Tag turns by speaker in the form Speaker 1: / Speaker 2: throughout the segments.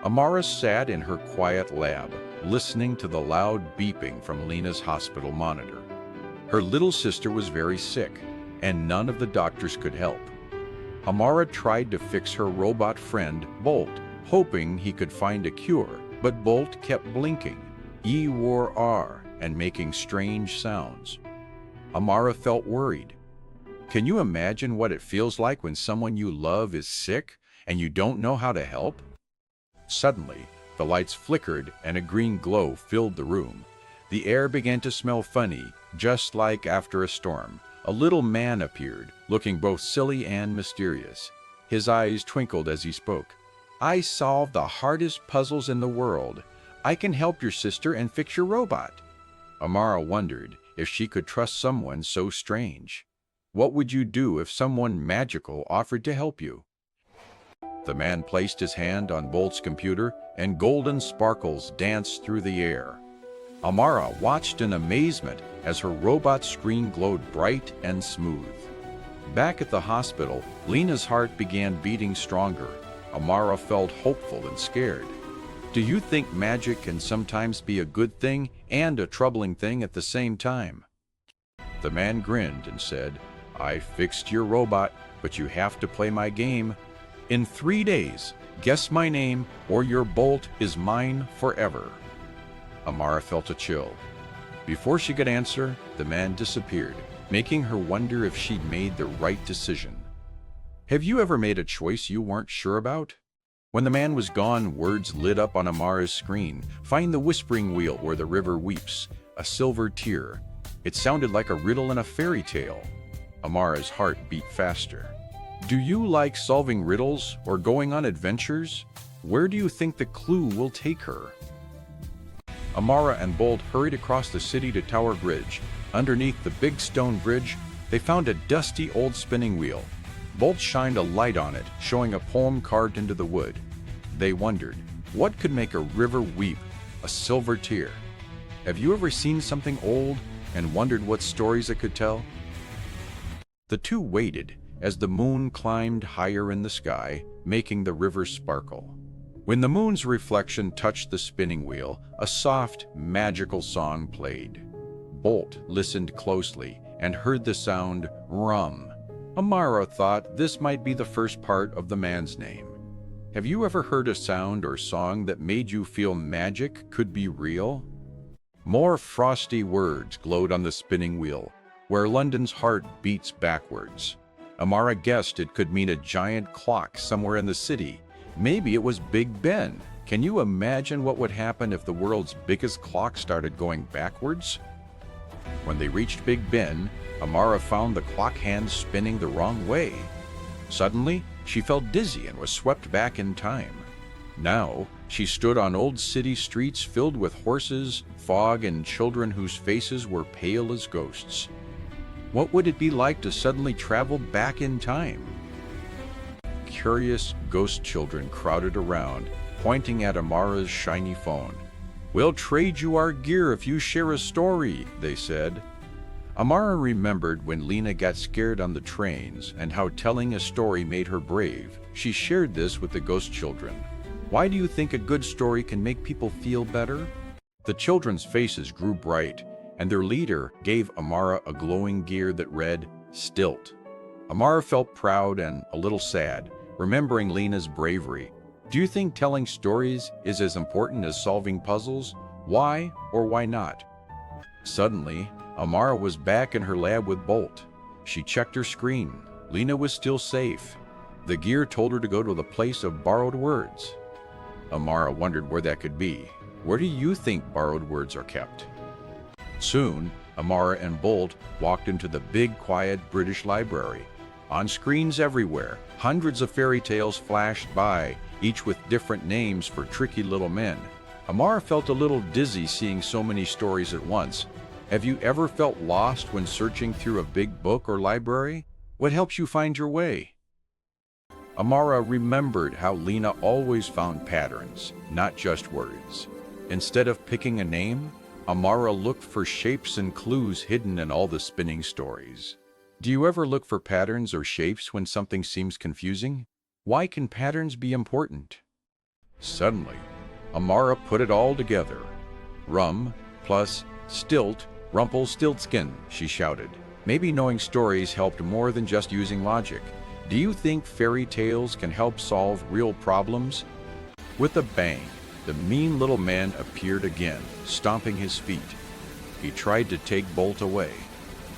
Speaker 1: Amara sat in her quiet lab, listening to the loud beeping from Lina's hospital monitor. Her little sister was very sick, and none of the doctors could help. Amara tried to fix her robot friend, Bolt, hoping he could find a cure, but Bolt kept blinking, E-war-R, and making strange sounds. Amara felt worried. Can you imagine what it feels like when someone you love is sick and you don't know how to help? Suddenly, the lights flickered and a green glow filled the room. The air began to smell funny, just like after a storm. A little man appeared, looking both silly and mysterious. His eyes twinkled as he spoke. I solved the hardest puzzles in the world. I can help your sister and fix your robot. Amara wondered if she could trust someone so strange. What would you do if someone magical offered to help you? The man placed his hand on Bolt's computer, and golden sparkles danced through the air. Amara watched in amazement as her robot's screen glowed bright and smooth. Back at the hospital, Lina's heart began beating stronger. Amara felt hopeful and scared. Do you think magic can sometimes be a good thing and a troubling thing at the same time? The man grinned and said, I fixed your robot, but you have to play my game. In 3 days, guess my name or your Bolt is mine forever. Amara felt a chill. Before she could answer, the man disappeared, making her wonder if she'd made the right decision. Have you ever made a choice you weren't sure about? When the man was gone, words lit up on Amara's screen. Find the whispering wheel where the river weeps, a silver tear. It sounded like a riddle in a fairy tale. Amara's heart beat faster. Do you like solving riddles or going on adventures? Where do you think the clue will take her? Amara and Bolt hurried across the city to Tower Bridge. Underneath the big stone bridge, they found a dusty old spinning wheel. Bolt shined a light on it, showing a poem carved into the wood. They wondered, what could make a river weep, a silver tear? Have you ever seen something old and wondered what stories it could tell? The two waited as the moon climbed higher in the sky, making the river sparkle. When the moon's reflection touched the spinning wheel, a soft, magical song played. Bolt listened closely and heard the sound rum. Amara thought this might be the first part of the man's name. Have you ever heard a sound or song that made you feel magic could be real? More frosty words glowed on the spinning wheel, where London's heart beats backwards. Amara guessed it could mean a giant clock somewhere in the city. Maybe it was Big Ben. Can you imagine what would happen if the world's biggest clock started going backwards? When they reached Big Ben, Amara found the clock hands spinning the wrong way. Suddenly, she felt dizzy and was swept back in time. Now, she stood on old city streets filled with horses, fog, and children whose faces were pale as ghosts. What would it be like to suddenly travel back in time? Curious ghost children crowded around, pointing at Amara's shiny phone. We'll trade you our gear if you share a story, they said. Amara remembered when Lina got scared on the trains and how telling a story made her brave. She shared this with the ghost children. Why do you think a good story can make people feel better? The children's faces grew bright, and their leader gave Amara a glowing gear that read, Stilt. Amara felt proud and a little sad, remembering Lina's bravery. Do you think telling stories is as important as solving puzzles? Why or why not? Suddenly, Amara was back in her lab with Bolt. She checked her screen. Lina was still safe. The gear told her to go to the place of borrowed words. Amara wondered where that could be. Where do you think borrowed words are kept? Soon, Amara and Bolt walked into the big, quiet British library. On screens everywhere, hundreds of fairy tales flashed by, each with different names for tricky little men. Amara felt a little dizzy seeing so many stories at once. Have you ever felt lost when searching through a big book or library? What helps you find your way? Amara remembered how Lina always found patterns, not just words. Instead of picking a name, Amara looked for shapes and clues hidden in all the spinning stories. Do you ever look for patterns or shapes when something seems confusing? Why can patterns be important? Suddenly, Amara put it all together. Rum plus stilt, Rumpelstiltskin, she shouted. Maybe knowing stories helped more than just using logic. Do you think fairy tales can help solve real problems? With a bang, the mean little man appeared again, stomping his feet. He tried to take Bolt away.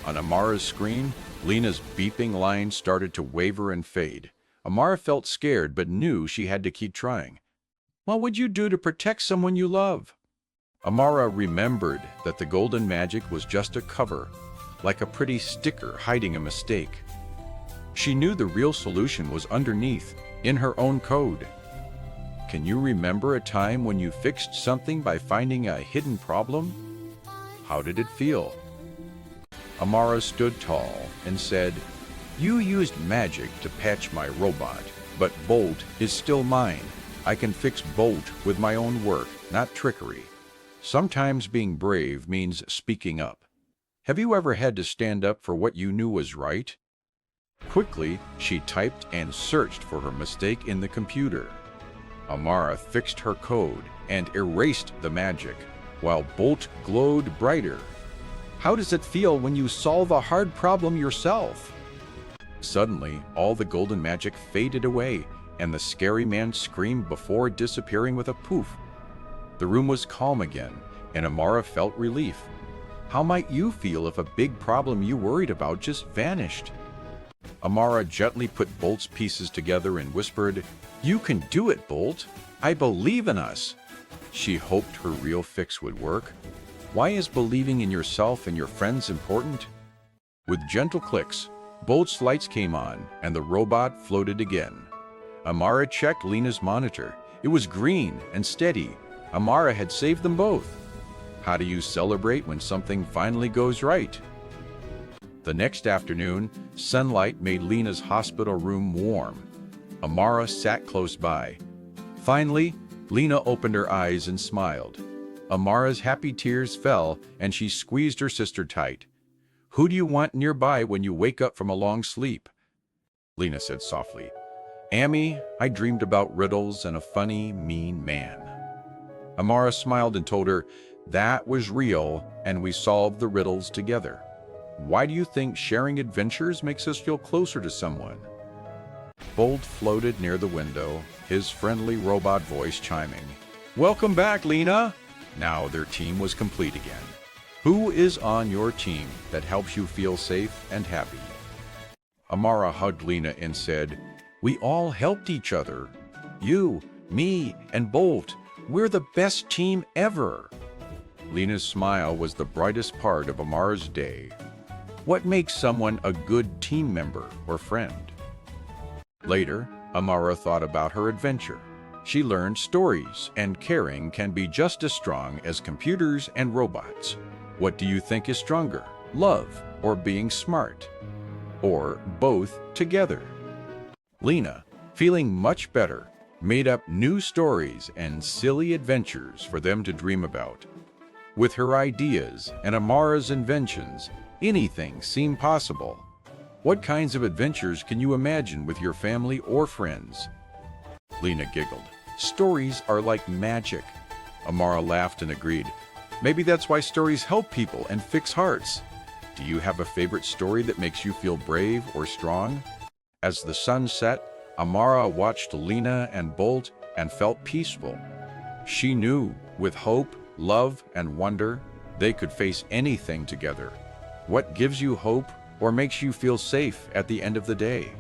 Speaker 1: On Amara's screen, Lina's beeping line started to waver and fade. Amara felt scared but knew she had to keep trying. What would you do to protect someone you love? Amara remembered that the golden magic was just a cover, like a pretty sticker hiding a mistake. She knew the real solution was underneath, in her own code. Can you remember a time when you fixed something by finding a hidden problem? How did it feel? Amara stood tall and said, "You used magic to patch my robot, but Bolt is still mine. I can fix Bolt with my own work, not trickery." Sometimes being brave means speaking up. Have you ever had to stand up for what you knew was right? Quickly, she typed and searched for her mistake in the computer. Amara fixed her code and erased the magic, while Bolt glowed brighter. How does it feel when you solve a hard problem yourself? Suddenly, all the golden magic faded away, and the scary man screamed before disappearing with a poof. The room was calm again, and Amara felt relief. How might you feel if a big problem you worried about just vanished? Amara gently put Bolt's pieces together and whispered, "You can do it, Bolt. I believe in us." She hoped her real fix would work. Why is believing in yourself and your friends important? With gentle clicks, Bolt's lights came on, and the robot floated again. Amara checked Lina's monitor. It was green and steady. Amara had saved them both. How do you celebrate when something finally goes right? The next afternoon, sunlight made Lina's hospital room warm. Amara sat close by. Finally, Lina opened her eyes and smiled. Amara's happy tears fell, and she squeezed her sister tight. "Who do you want nearby when you wake up from a long sleep?" Lina said softly, "Ammy, I dreamed about riddles and a funny, mean man." Amara smiled and told her, "That was real, and we solved the riddles together." Why do you think sharing adventures makes us feel closer to someone? Bolt floated near the window, his friendly robot voice chiming. "Welcome back, Lina!" Now their team was complete again. Who is on your team that helps you feel safe and happy? Amara hugged Lina and said, "We all helped each other. You, me, and Bolt. We're the best team ever." Lina's smile was the brightest part of Amara's day. What makes someone a good team member or friend? Later, Amara thought about her adventure. She learned stories and caring can be just as strong as computers and robots. What do you think is stronger, love or being smart? Or both together? Lina, feeling much better, made up new stories and silly adventures for them to dream about. With her ideas and Amara's inventions, anything seemed possible. What kinds of adventures can you imagine with your family or friends? Lina giggled. "Stories are like magic." Amara laughed and agreed. "Maybe that's why stories help people and fix hearts." Do you have a favorite story that makes you feel brave or strong? As the sun set, Amara watched Lina and Bolt and felt peaceful. She knew, with hope, love, and wonder, they could face anything together. What gives you hope or makes you feel safe at the end of the day?